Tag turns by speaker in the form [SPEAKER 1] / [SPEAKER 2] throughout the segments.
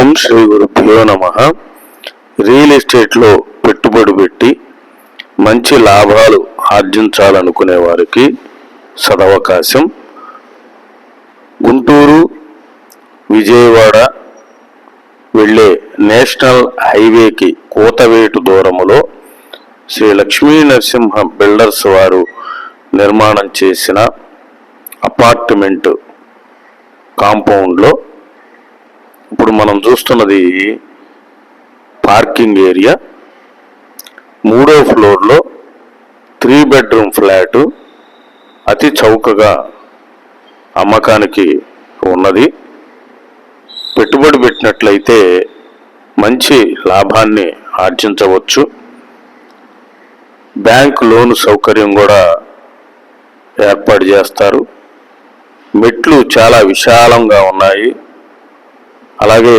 [SPEAKER 1] ఓం శ్రీ గురుభ్యో నమః. రియల్ ఎస్టేట్లో పెట్టుబడి పెట్టి మంచి లాభాలు ఆర్జించాలనుకునే వారికి సదవకాశం. గుంటూరు విజయవాడ వెళ్ళే నేషనల్ హైవేకి కూతవేటు దూరములో శ్రీ లక్ష్మీ నరసింహ బిల్డర్స్ వారు నిర్మాణం చేసిన అపార్ట్మెంట్ కాంపౌండ్లో ఇప్పుడు మనం చూస్తున్నది పార్కింగ్ ఏరియా. 3వ ఫ్లోర్లో 3 బెడ్రూమ్ ఫ్లాటు అతి చౌకగా అమ్మకానికి ఉన్నది. పెట్టుబడి పెట్టినట్లయితే మంచి లాభాన్ని ఆర్జించవచ్చు. బ్యాంక్ లోన్ సౌకర్యం కూడా ఏర్పాటు చేస్తారు. మెట్లు చాలా విశాలంగా ఉన్నాయి. అలాగే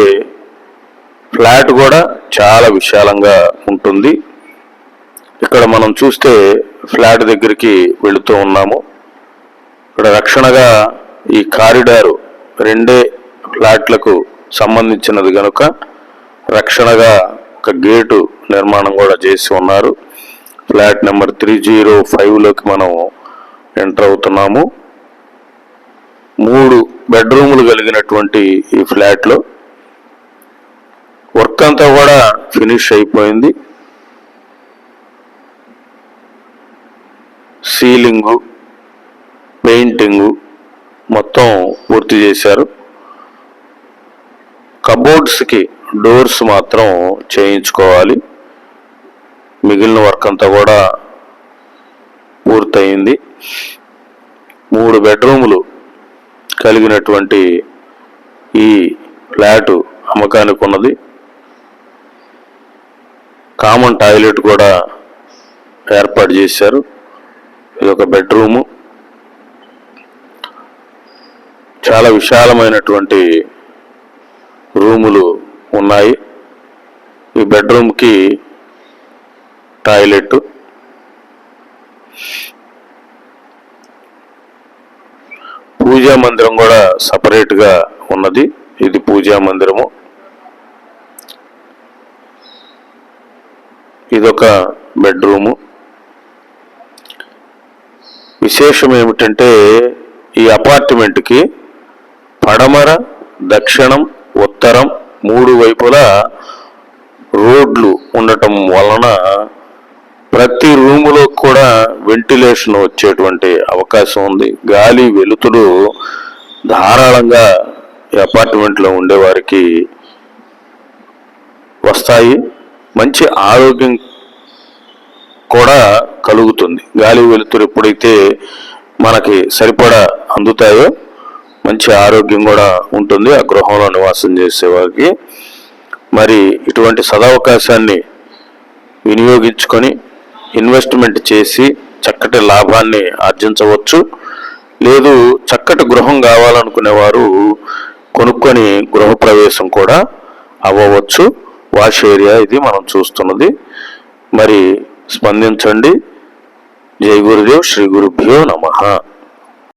[SPEAKER 1] ఫ్లాట్ కూడా చాలా విశాలంగా ఉంటుంది. ఇక్కడ మనం చూస్తే ఫ్లాట్ దగ్గరికి వెళుతూ ఉన్నాము. ఇక్కడ రక్షణగా ఈ కారిడారు 2 ఫ్లాట్లకు సంబంధించినది కనుక రక్షణగా ఒక గేటు నిర్మాణం కూడా చేసి ఉన్నారు. ఫ్లాట్ నెంబర్ 305లోకి మనం ఎంటర్ అవుతున్నాము. 3 బెడ్రూములు కలిగినటువంటి ఈ ఫ్లాట్లో వర్క్ అంతా కూడా ఫినిష్ అయిపోయింది. సీలింగు, పెయింటింగు మొత్తం పూర్తి చేశారు. కబోర్డ్స్కి డోర్స్ మాత్రం చేయించుకోవాలి. మిగిలిన వర్క్ అంతా కూడా పూర్తయింది. 3 బెడ్రూములు కలిగినటువంటి ఈ ఫ్లాటు అమ్మకానికి ఉన్నది. కామన్ టాయిలెట్ కూడా ఏర్పాటు చేశారు. ఇది ఒక బెడ్రూము. చాలా విశాలమైనటువంటి రూములు ఉన్నాయి. ఈ బెడ్రూమ్కి టాయిలెట్, పూజా మందిరం కూడా సపరేట్గా ఉన్నది. ఇది పూజా మందిరము. ఇదొక బెడ్రూము. విశేషం ఏమిటంటే ఈ అపార్ట్మెంట్కి పడమర, దక్షిణం, ఉత్తరం 3 వైపులా రోడ్లు ఉండటం వలన ప్రతి రూములో కూడా వెంటిలేషన్ వచ్చేటువంటి అవకాశం ఉంది. గాలి వెలుతురు ధారాళంగా ఈ అపార్ట్మెంట్లో ఉండేవారికి వస్తాయి. మంచి ఆరోగ్యం కూడా కలుగుతుంది. గాలి వెలుతురు ఎప్పుడైతే మనకి సరిపడా అందుతాయో మంచి ఆరోగ్యం కూడా ఉంటుంది ఆ గృహంలో నివాసం చేసేవారికి. మరి ఇటువంటి సదవకాశాన్ని వినియోగించుకొని ఇన్వెస్ట్మెంట్ చేసి చక్కటి లాభాన్ని ఆర్జించవచ్చు. లేదు చక్కటి గృహం కావాలనుకునేవారు కొనుక్కొని గృహప్రవేశం కూడా అవ్వవచ్చు. వాష్ ఏరియా ఇది మనం చూస్తున్నది. మరి స్పందించండి. జై గురుదేవ్. శ్రీ గురుభ్యో నమః.